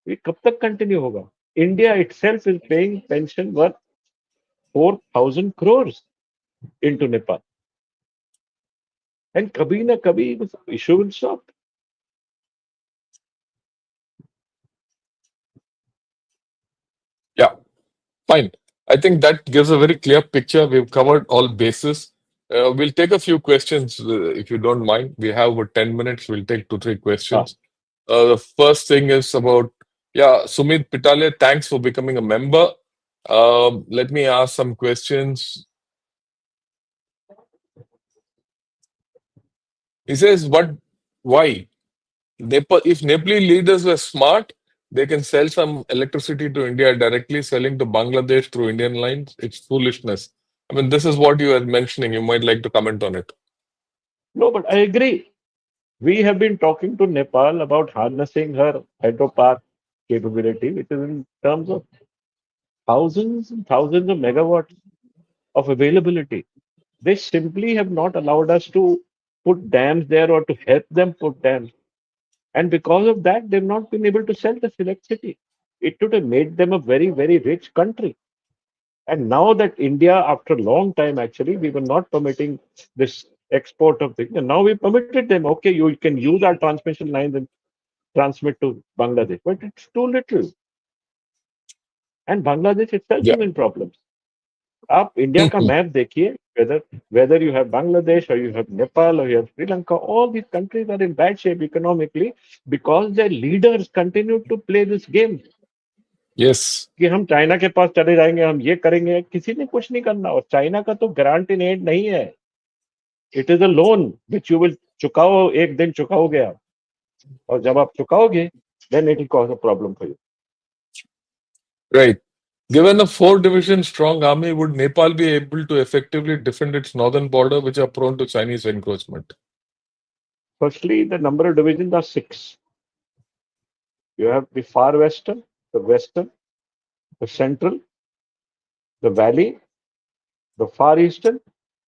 ये कब तक continue होगा? India itself is paying pension worth 4,000 crores into Nepal. And कभी ना कभी this issue will stop. Yeah. Fine. I think that gives a very clear picture. We've covered all bases. We'll take a few questions if you don't mind. We have about 10 minutes. We'll take two, three हाँ. questions. The first thing is about, Sumit Pitale, thanks for becoming a member. Let me ask some questions. He says, why? If Nepali leaders were smart, they can sell some electricity to India directly, selling to Bangladesh through Indian lines. It's foolishness. I mean, this is what you are mentioning. You might like to comment on it. No, but I agree. We have been talking to Nepal about harnessing her hydropower capability, which is in terms of thousands and thousands of megawatts of availability. They simply have not allowed us to put dams there or to help them put dams. And because of that, they've not been able to sell the electricity. It would have made them a very, very rich country. And now that India, after a long time, actually, we were not permitting this export of things. And now we permitted them, okay, you can use our transmission lines and transmit to Bangladesh. But it's too little. And Bangladesh itself Yeah. is in problems. आप India का map देखिए whether you have Bangladesh or you have Nepal or you have Sri Lanka, all these countries are in bad shape economically because their leaders continue to play this game. Yes. कि हम China के पास चले जाएंगे, हम ये करेंगे, किसी ने कुछ नहीं करना. और चाइना का तो ग्रांट इन एड नहीं है. It is a loan which you will चुकाओ, एक दिन चुकाओगे आप. और जब आप चुकाओगे then it will cause a problem for you. Right. Given a four division strong army, would Nepal be able to effectively defend its northern border, which are prone to Chinese encroachment? Firstly, the number of divisions are six. You have the far western, the central, the valley, the far eastern,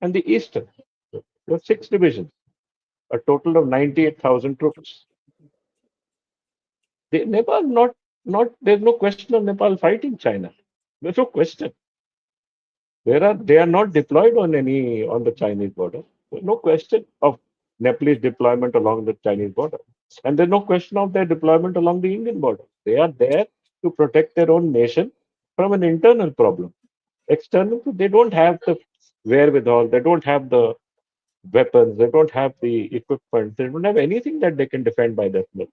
and the eastern. You have six divisions, a total of 98,000 troops. Nepal there's no question of Nepal fighting China. There's no question. They are not deployed on the Chinese border. There's no question of Nepalese deployment along the Chinese border. And there's no question of their deployment along the Indian border. They are there to protect their own nation from an internal problem. External, they don't have the wherewithal, they don't have the weapons, they don't have the equipment, they don't have anything that they can defend by themselves.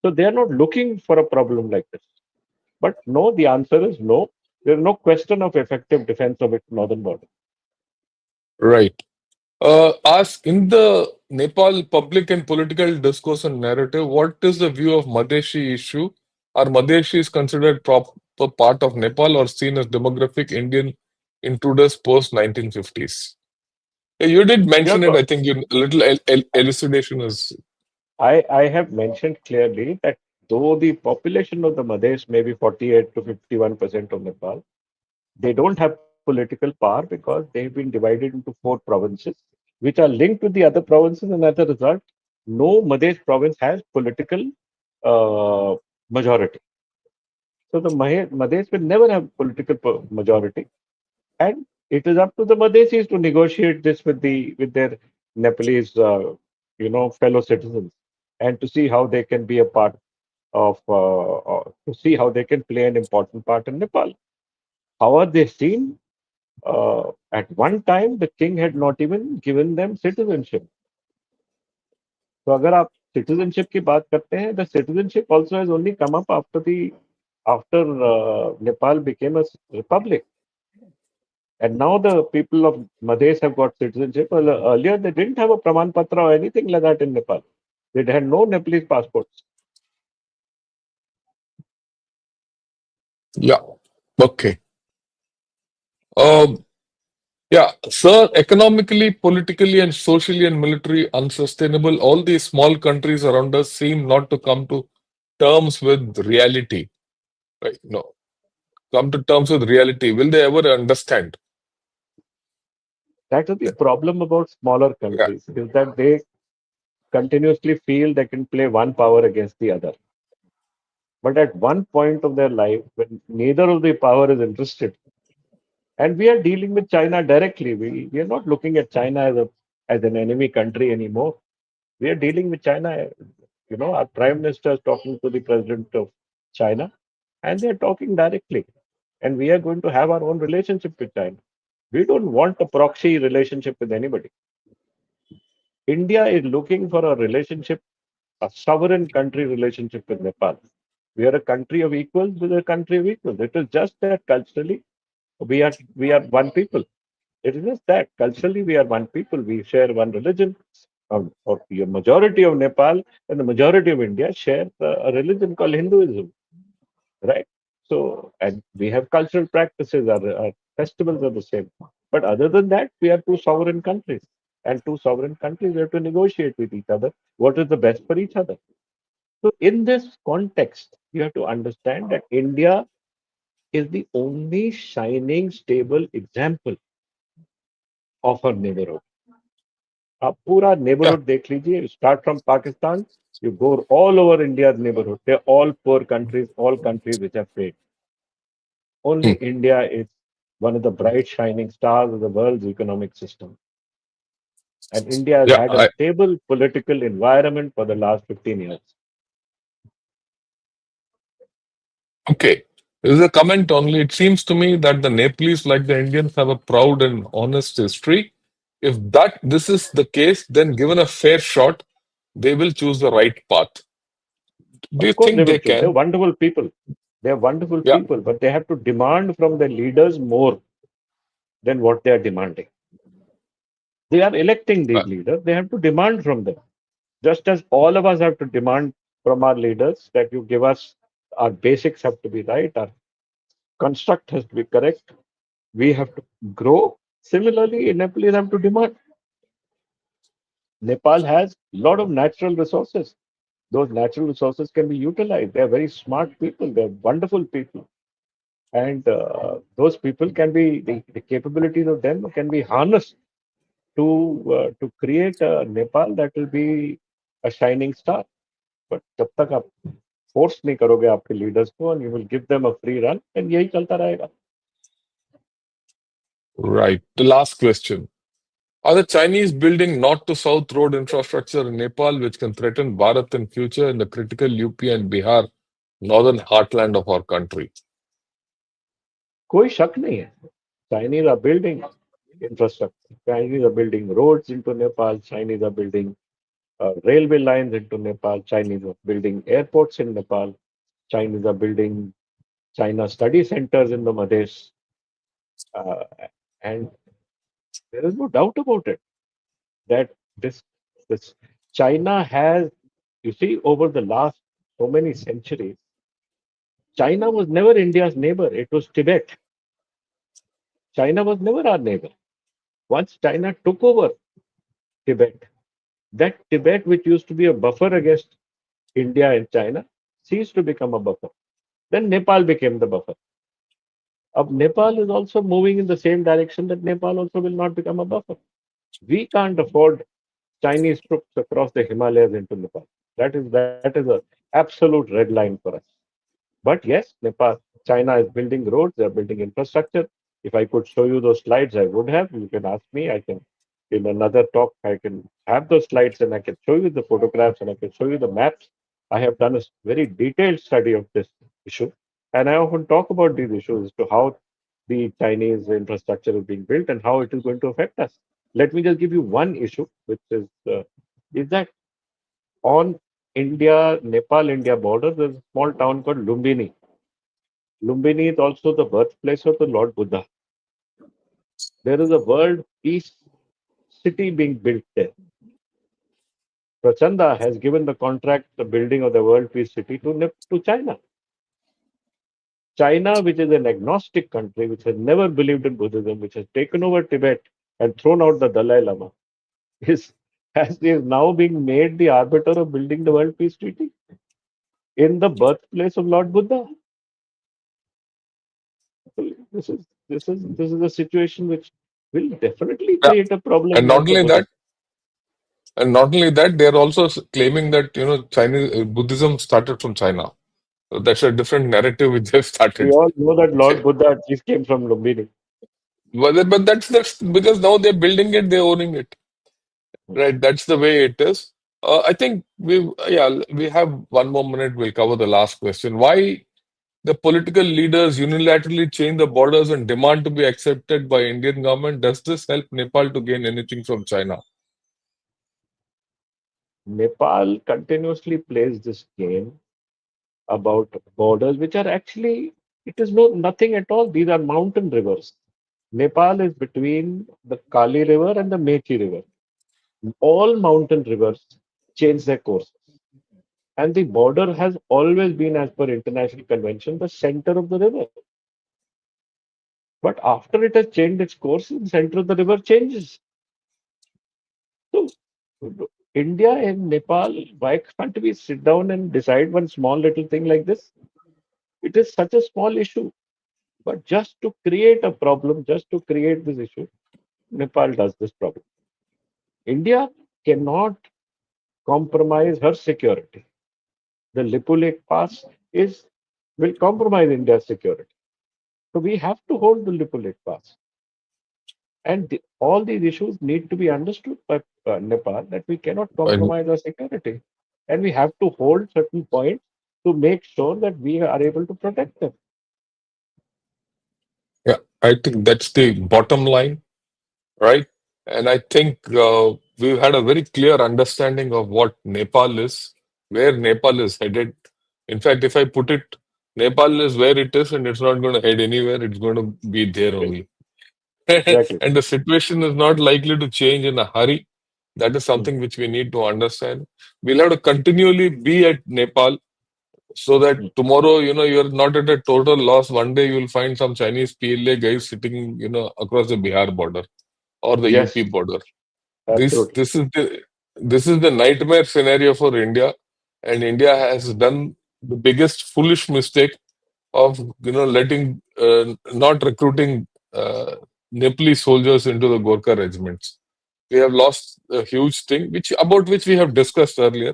So they are not looking for a problem like this. But no, the answer is no. There is no question of effective defense of its northern border. Right. Ask in the Nepal public and political discourse and narrative, what is the view of Madheshi issue? Are Madheshis considered proper part of Nepal or seen as demographic Indian intruders post 1950s? Yeah, you did Yeah, mention it. I think a little elucidation is. I have mentioned clearly that though the population of the Madhesh may be 48 to 51% of Nepal, they don't have political power because they've been divided into four provinces, which are linked with the other provinces, and as a result, no Madhesh province has political uh, majority. So the Madhesh will never have political majority, and it is up to the Madhesis to negotiate this with their Nepalese, fellow citizens, and to see how they can be a part of, to see how they can play an important part in Nepal. How are they seen? At one time, the king had not even given them citizenship. So अगर आप citizenship की बात करते हैं, the citizenship also has only come up after Nepal became a republic. And now the people of Madhesh have got citizenship. Earlier, they didn't have a Praman Patra or anything like that in Nepal. They had no Nepalese passports. Yeah. Okay. Um, yeah, sir, economically, politically, and socially and military unsustainable, all these small countries around us seem not to come to terms with reality. Right? No, come to terms with reality. Will they ever understand? That is the problem about smaller Yeah. countries, is that they continuously feel they can play one power against the other. But at one point of their life, when neither of the power is interested, and we are dealing with China directly, we are not looking at China as an enemy country anymore. We are dealing with China. Our prime minister is talking to the president of China, and they're talking directly. And we are going to have our own relationship with China. We don't want a proxy relationship with anybody. India is looking for a relationship, a sovereign country relationship with Nepal. We are a country of equals with a country of equals. It is just that culturally we are one people. It is just that culturally we are one people. We share one religion. Or the majority of Nepal and the majority of India share a religion called Hinduism, right? So, and we have cultural practices, our festivals are the same. But other than that, we are two sovereign countries. And two sovereign countries have to negotiate with each other what is the best for each other. So, in this context, you have to understand that India is the only shining, stable example of her neighborhood. आप पूरा Yeah. neighborhood देख लीजिए. You start from Pakistan, you go all over India's neighborhood. They're all poor countries, all countries which have failed. Only Hmm. India is one of the bright shining stars of the world's economic system. And India has Yeah. had a stable political environment for the last 15 years. Okay. This is a comment only. It seems to me that the Nepalese, like the Indians, have a proud and honest history. If that this is the case, then given a fair shot, they will choose the right path. Do you Of course, they think will they choose. They're can? wonderful people. They're wonderful Yeah. people, but they have to demand from their leaders more than what they are demanding. They are electing Uh, these leaders. They have to demand from them. Just as all of us have to demand from our leaders that you give us our basics have to be right, our construct has to be correct, we have to grow. Similarly, Nepalese have to demand. Nepal has a lot of natural resources. Those natural resources can be utilized. They're very smart people. They're wonderful people. And those people can be, the capabilities of them can be harnessed to create a Nepal that will be a shining star. But जब तक आप force नहीं करोगे आपके leaders को and you will give them a free run and यही चलता रहेगा. right. The last question. Are the Chinese building north to south road infrastructure in Nepal, which can threaten Bharat in future in the critical UP and Bihar, northern heartland of our country? कोई शक नहीं है. Chinese are building infrastructure. Chinese are building roads into Nepal. Chinese are building railway lines into Nepal. Chinese are building airports in Nepal. Chinese are building China study centers in the Madhesh. Uh, and there is no doubt about it that this, this China has, you see, over the last so many centuries, China was never India's neighbor. It was Tibet. China was never our neighbor. Once China took over Tibet, that Tibet, which used to be a buffer against India and China, ceased to become a buffer. Then Nepal became the buffer. Nepal is also moving in the same direction that Nepal also will not become a buffer. We can't afford Chinese troops across the Himalayas into Nepal. That is a absolute red line for us. But yes, Nepal, China is building roads, they're building infrastructure. If I could show you those slides, I would have. You can ask me. I can, in another talk, I can have those slides and I can show you the photographs and I can show you the maps. I have done a very detailed study of this issue. And I often talk about these issues as to how the Chinese infrastructure is being built and how it is going to affect us. Let me just give you one issue, which is that on India, Nepal India border, there's a small town called Lumbini. Lumbini is also the birthplace of the Lord Buddha. There is a world peace city being built there. Prachanda has given the contract, the building of the world peace city to China. China, which is an agnostic country, which has never believed in Buddhism, which has taken over Tibet and thrown out the Dalai Lama, is, is now being made the arbiter of building the world peace treaty in the birthplace of Lord Buddha. This is a situation which will definitely Yeah. create a problem And like not the only Buddha. that, they are also claiming that Chinese Buddhism started from China. So that's a different narrative which they've We started. all know that Lord Buddha at least came from Lumbini. But that's because now they're building it, they're owning it. Right, that's the way it is. I think we have one more minute. We'll cover the last question. Why the political leaders unilaterally change the borders and demand to be accepted by Indian government? Does this help Nepal to gain anything from China? Nepal continuously plays this game about borders, which are actually, it is nothing at all. These are mountain rivers. Nepal is between the Kali River and the Mechi River. All mountain rivers change their course. And the border has always been, as per international convention, the center of the river. But after it has changed its course, the center of the river changes. So, India and Nepal, why can't we sit down and decide one small little thing like this? It is such a small issue, but just to create a problem, just to create this issue, Nepal does this problem. India cannot compromise her security. The Lipu Lake Pass is will compromise India's security. So we have to hold the Lipu Lake Pass. And all these issues need to be understood by Nepal that we cannot And compromise our security. And we have to hold certain points to make sure that we are able to protect them. yeah, I think that's the bottom line, right? And I think we've had a very clear understanding of what Nepal is, where Nepal is headed. In fact, if I put it, Nepal is where it is and it's not going to head anywhere, it's going to be there Okay. only. Exactly. And the situation is not likely to change in a hurry. That is Mm, something which we need to understand. We'll have to continually be at Nepal so that mm. tomorrow, you're not at a total loss. One day you'll find some Chinese PLA guys sitting, across the Bihar border or the UP Yes, border. This absolutely. this is the this is the nightmare scenario for India, and India has done the biggest foolish mistake of letting not recruiting Nepali soldiers into the Gorkha regiments. We have lost a huge thing, which we have discussed earlier,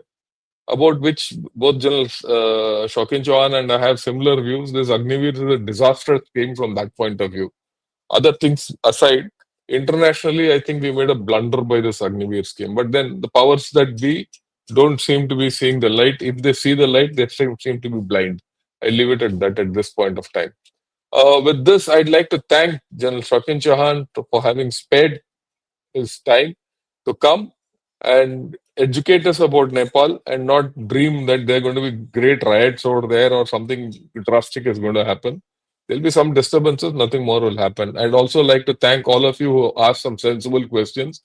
about which both Generals Shokin Chauhan and I have similar views. This Agniveer is a disaster scheme from that point of view. Other things aside, internationally, I think we made a blunder by this Agniveer scheme. But then the powers that be don't seem to be seeing the light. If they see the light, they seem to be blind. I leave it at that at this point of time. With this, I'd like to thank General Shakin Chauhan for having spared his time to come and educate us about Nepal and not dream that there are going to be great riots over there or something drastic is going to happen. There'll be some disturbances, nothing more will happen. I'd also like to thank all of you who asked some sensible questions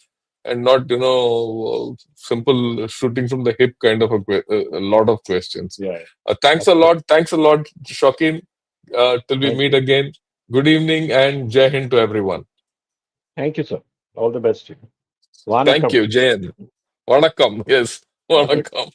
and not, simple shooting from the hip kind of a lot of questions. Yeah, Thanks a absolutely. lot. Thanks a lot, Shokin. Till we Thank meet you. again. Good evening and Jai Hind to everyone. Thank you, sir. All the best to you. Thank Vanakkam. you, Jai Hind. Vanakkam. Yes, Vanakkam. vanakkam.